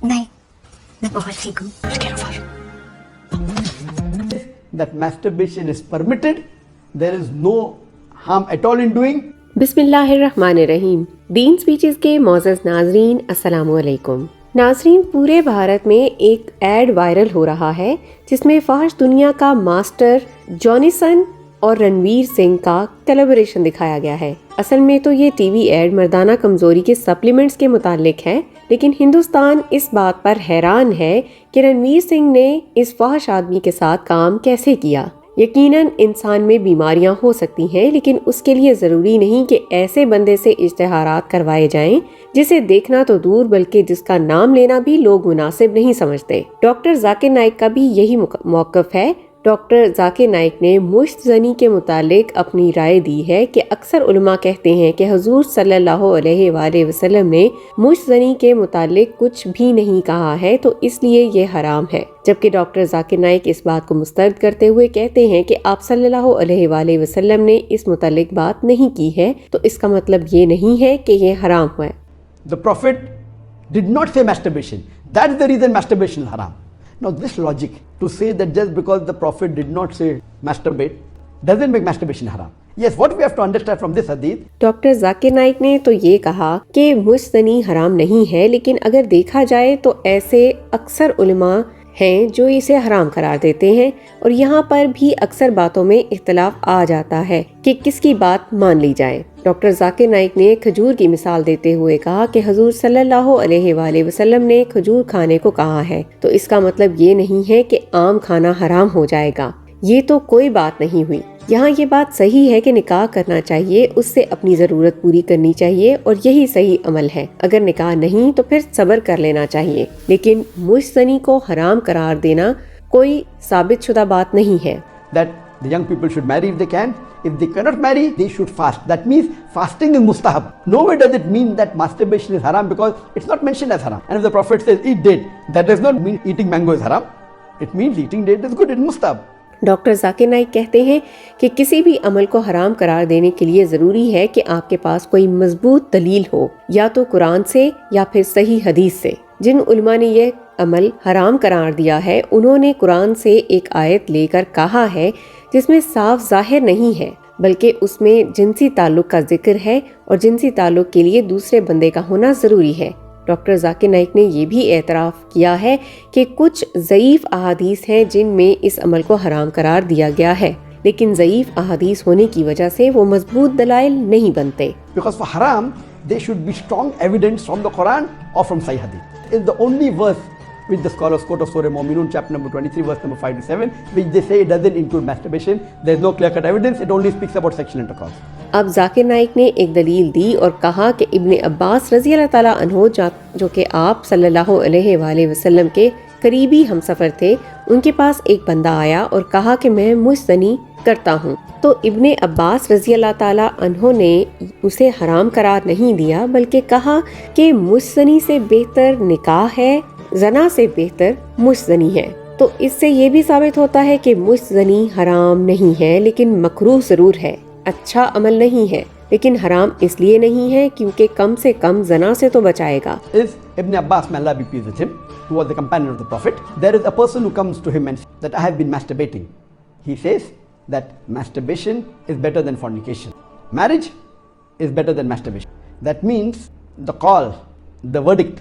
نہیں میں بہت ٹھیک ہوں. That masturbation is permitted. There is no harm at all in doing. بسم اللہ الرحمن الرحیم. دین سپیچز کے معزز ناظرین السلام علیکم. ناظرین، پورے بھارت میں ایک ایڈ وائرل ہو رہا ہے جس میں فحش دنیا کا ماسٹر جانسن اور رنویر سنگھ کا کلیبوریشن دکھایا گیا ہے. اصل میں تو یہ ٹی وی ایڈ مردانہ کمزوری کے سپلیمنٹس کے متعلق ہے، لیکن ہندوستان اس بات پر حیران ہے کہ رنویر سنگھ نے اس فحش آدمی کے ساتھ کام کیسے کیا. یقیناً انسان میں بیماریاں ہو سکتی ہیں، لیکن اس کے لیے ضروری نہیں کہ ایسے بندے سے اشتہارات کروائے جائیں جسے دیکھنا تو دور بلکہ جس کا نام لینا بھی لوگ مناسب نہیں سمجھتے. ڈاکٹر ذاکر نائک کا بھی یہی موقف ہے. ڈاکٹر ذاکر نائک نے مشت زنی کے متعلق اپنی رائے دی ہے کہ اکثر علماء کہتے ہیں کہ حضور صلی اللہ علیہ وآلہ وسلم نے مشت زنی کے متعلق کچھ بھی نہیں کہا ہے، تو اس لیے یہ حرام ہے. جبکہ ڈاکٹر ذاکر نائک اس بات کو مسترد کرتے ہوئے کہتے ہیں کہ آپ صلی اللہ علیہ وآلہ وسلم نے اس متعلق بات نہیں کی ہے، تو اس کا مطلب یہ نہیں ہے کہ یہ حرام ہے. The Prophet did not say masturbation. That is the reason masturbation is haram. Now this logic to say that just because the Prophet did not say masturbate doesn't make masturbation haram. Yes, what we have to understand from this hadith. Doctor Zakir Naik نے تو یہ کہا کہ مشت زنی حرام نہیں ہے، لیکن اگر دیکھا جائے تو ایسے اکثر علماء ہیں جو اسے حرام قرار دیتے ہیں، اور یہاں پر بھی اکثر باتوں میں اختلاف آ جاتا ہے کہ کس کی بات مان لی جائے. ڈاکٹر ذاکر نائک نے کھجور کی مثال دیتے ہوئے کہا کہ حضور صلی اللہ علیہ وآلہ وسلم نے کھجور کھانے کو کہا ہے، تو اس کا مطلب یہ نہیں ہے کہ آم کھانا حرام ہو جائے گا. یہ تو کوئی بات نہیں ہوئی. یہاں یہ بات صحیح ہے کہ نکاح کرنا چاہیے، اس سے اپنی ضرورت پوری کرنی چاہیے، اور یہی صحیح عمل ہے. اگر نکاح نہیں تو پھر صبر کر لینا چاہیے، لیکن مشت زنی کو حرام قرار دینا کوئی ثابت شدہ بات نہیں ہے. That the young people should marry if they can. If they cannot marry, they should fast. That means fasting is mustahab. Nowhere does it mean that masturbation is haram because it's not mentioned as haram. And if the Prophet says eat date, that does not mean eating mango is haram. It means eating date is good, it's mustahab. Doctor Zakir Naik کہتے ہیں کہ کسی بھی عمل کو حرام قرار دینے کے لیے ضروری ہے کہ آپ کے پاس کوئی مضبوط دلیل ہو، یا تو قرآن سے یا پھر صحیح حدیث سے. جن علماء نے یہ عمل حرام قرار دیا ہے انہوں نے قرآن سے ایک آیت لے کر کہا ہے جس میں صاف ظاہر نہیں ہے، بلکہ اس میں جنسی تعلق کا ذکر ہے، اور جنسی تعلق کے لیے دوسرے بندے کا ہونا ضروری ہے. ڈاکٹر ذاکر نائک نے یہ بھی اعتراف کیا ہے کہ کچھ ضعیف احادیث ہیں جن میں اس عمل کو حرام قرار دیا گیا ہے، لیکن ضعیف احادیث ہونے کی وجہ سے وہ مضبوط دلائل نہیں بنتے. Because for haram, there should be strong evidence from the Quran or from Sahih Hadith. It's the only verse which the scholars quote of Surah Mu'minun, chapter number 23, verse number 5 to 7, which they say it doesn't include masturbation. There is no clear-cut evidence. It only speaks about sexual intercourse. اب ذاکر نائک نے ایک دلیل دی اور کہا کہ ابن عباس رضی اللہ تعالیٰ عنہ جو کہ آپ صلی اللہ علیہ وآلہ وسلم کے قریبی ہمسفر تھے، ان کے پاس ایک بندہ آیا اور کہا کہ میں مشت زنی کرتا ہوں، تو ابن عباس رضی اللہ تعالیٰ عنہ نے اسے حرام قرار نہیں دیا، بلکہ کہا کہ مشت زنی سے بہتر نکاح ہے، زنا سے بہتر مشت زنی ہے. تو اس سے یہ بھی ثابت ہوتا ہے کہ مشت زنی حرام نہیں ہے، لیکن مکروہ ضرور ہے، اچھا عمل نہیں ہے، لیکن حرام اس لیے نہیں ہے کیونکہ کم سے کم زنا سے تو بچائے گا. Is Ibn Abbas, may Allah be pleased with him, who was the companion of the Prophet, there is a person who comes to him and says that I have been masturbating. He says that masturbation is better than fornication. Marriage is better than masturbation. That means the call, the verdict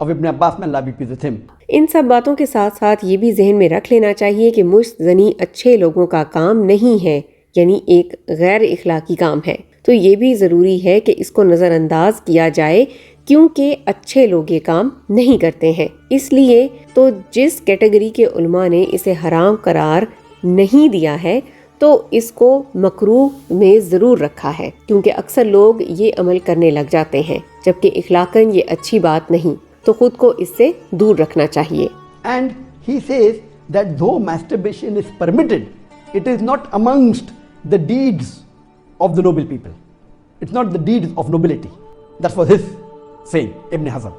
of Ibn Abbas, may Allah be pleased with him. ان سب باتوں کے ساتھ ساتھ یہ بھی ذہن میں رکھ لینا چاہیے کہ مشت زنی اچھے لوگوں کا کام نہیں ہے، یعنی ایک غیر اخلاقی کام ہے. تو یہ بھی ضروری ہے کہ اس کو نظر انداز کیا جائے، کیونکہ اچھے لوگ یہ کام نہیں کرتے ہیں. اس لیے تو جس کیٹیگری کے علماء نے اسے حرام قرار نہیں دیا ہے تو اس کو مکروہ میں ضرور رکھا ہے، کیونکہ اکثر لوگ یہ عمل کرنے لگ جاتے ہیں، جبکہ اخلاقاً یہ اچھی بات نہیں، تو خود کو اس سے دور رکھنا چاہیے. And he says that though masturbation is permitted, it is not amongst the deeds of the noble people. It's not the deeds of nobility. That was his saying, Ibn Hazm.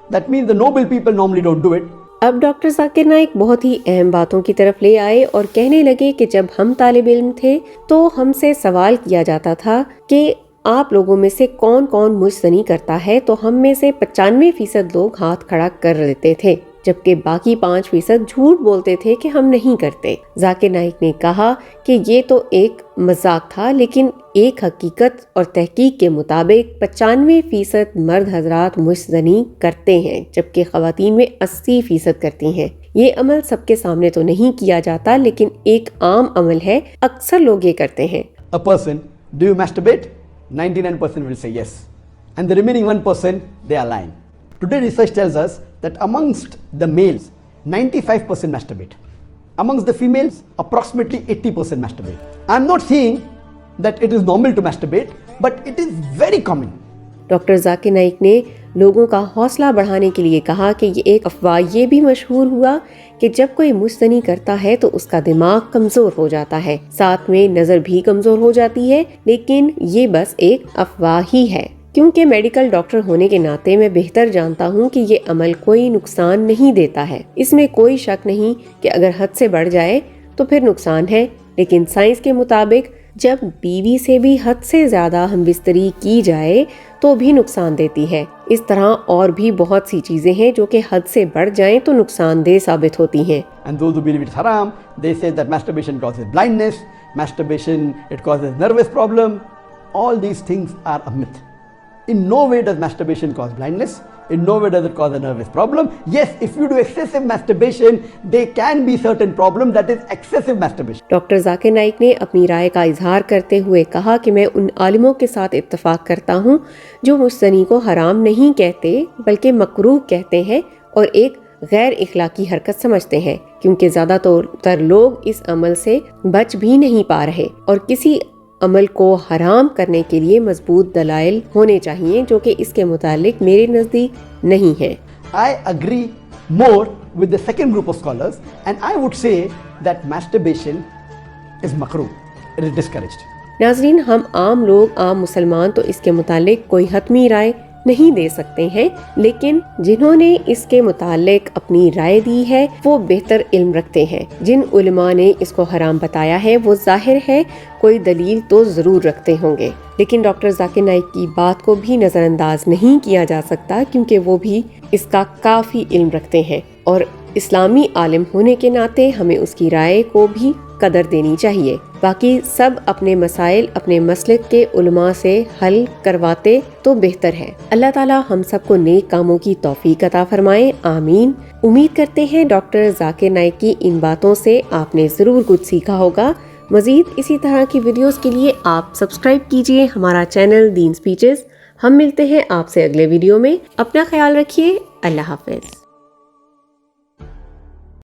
That means the noble people normally don't do it. اب doctor Zakir Naik بہت ہی اہم باتوں کی طرف لے آئے اور کہنے لگے کہ جب ہم طالب علم تھے تو ہم سے سوال کیا جاتا تھا کہ آپ لوگوں میں سے کون کون مجھ زنی کرتا ہے، تو ہم میں سے 95% لوگ ہاتھ کھڑا کر لیتے تھے، جبکہ باقی 5% جھوٹ بولتے تھے کہ ہم نہیں کرتے۔ ذاکر نائک نے کہا کہ یہ تو ایک مذاق تھا، لیکن ایک حقیقت اور تحقیق کے مطابق 95% مرد حضرات مجھ زنی کرتے ہیں، جبکہ خواتین میں 80% کرتی ہیں۔ یہ عمل سب کے سامنے تو نہیں کیا جاتا، لیکن ایک عام عمل ہے، اکثر لوگ یہ کرتے ہیں۔ A person, do you masturbate? 99% will say yes. And the remaining 1%, they are lying. Today research tells us that amongst the males, 95% masturbate. Amongst the females, approximately 80% masturbate. I'm not saying that it is normal to masturbate, but it is very common. Doctor Zakir Naik نے لوگوں کا حوصلہ بڑھانے کے لیے کہا کہ یہ ایک افواہ یہ بھی مشہور ہوا کہ جب کوئی مجھ زنی کرتا ہے تو اس کا دماغ کمزور ہو جاتا ہے، ساتھ میں نظر بھی کمزور ہو جاتی ہے، لیکن یہ بس ایک افواہ ہی ہے۔ کیونکہ میڈیکل ڈاکٹر ہونے کے ناطے میں بہتر جانتا ہوں کہ یہ عمل کوئی نقصان نہیں دیتا ہے، اس میں کوئی شک نہیں کہ اگر حد سے بڑھ جائے تو پھر نقصان ہے، لیکن سائنس کے مطابق جب بیوی سے بھی حد سے زیادہ ہم بستری کی جائے تو بھی نقصان دیتی ہے۔ اس طرح اور بھی بہت سی چیزیں ہیں جو کہ حد سے بڑھ جائیں تو نقصان دہ ثابت ہوتی ہیں۔ And those who believe it's haram, they say that masturbation causes blindness, masturbation, it causes nervous problem. All these things are a myth. In no way does masturbation cause blindness. In no way does it cause a nervous problem. Yes, if you do excessive masturbation, there can be certain problem, that is excessive masturbation. Doctor Zakir Naik نے اپنی رائے کا اظہار کرتے ہوئے کہا کہ میں ان عالموں کے ساتھ اتفاق کرتا ہوں جو مجھ زنی کو حرام نہیں کہتے بلکہ مکروہ کہتے ہیں اور ایک غیر اخلاقی حرکت سمجھتے ہیں، کیونکہ زیادہ تر لوگ اس عمل سے بچ بھی نہیں پا رہے، اور کسی عمل کو حرام کرنے کے لیے مضبوط دلائل ہونے چاہیے جو کہ اس کے متعلق میرے نزدیک نہیں ہے۔ I agree more with the second group of scholars, and I would say that masturbation is makruh. It is discouraged. ناظرین، ہم عام لوگ، عام مسلمان تو اس کے متعلق کوئی حتمی رائے نہیں دے سکتے ہیں، لیکن جنہوں نے اس کے متعلق اپنی رائے دی ہے وہ بہتر علم رکھتے ہیں۔ جن علماء نے اس کو حرام بتایا ہے وہ ظاہر ہے کوئی دلیل تو ضرور رکھتے ہوں گے، لیکن ڈاکٹر ذاکر نائک کی بات کو بھی نظر انداز نہیں کیا جا سکتا، کیونکہ وہ بھی اس کا کافی علم رکھتے ہیں، اور اسلامی عالم ہونے کے ناطے ہمیں اس کی رائے کو بھی قدر دینی چاہیے۔ باقی سب اپنے مسائل اپنے مسلک کے علماء سے حل کرواتے تو بہتر ہے۔ اللہ تعالی ہم سب کو نیک کاموں کی توفیق عطا فرمائے، آمین۔ امید کرتے ہیں ڈاکٹر ذاکر نائک کی ان باتوں سے آپ نے ضرور کچھ سیکھا ہوگا۔ مزید اسی طرح کی ویڈیوز کے لیے آپ سبسکرائب کیجئے ہمارا چینل دین سپیچز۔ ہم ملتے ہیں آپ سے اگلے ویڈیو میں، اپنا خیال رکھیے، اللہ حافظ۔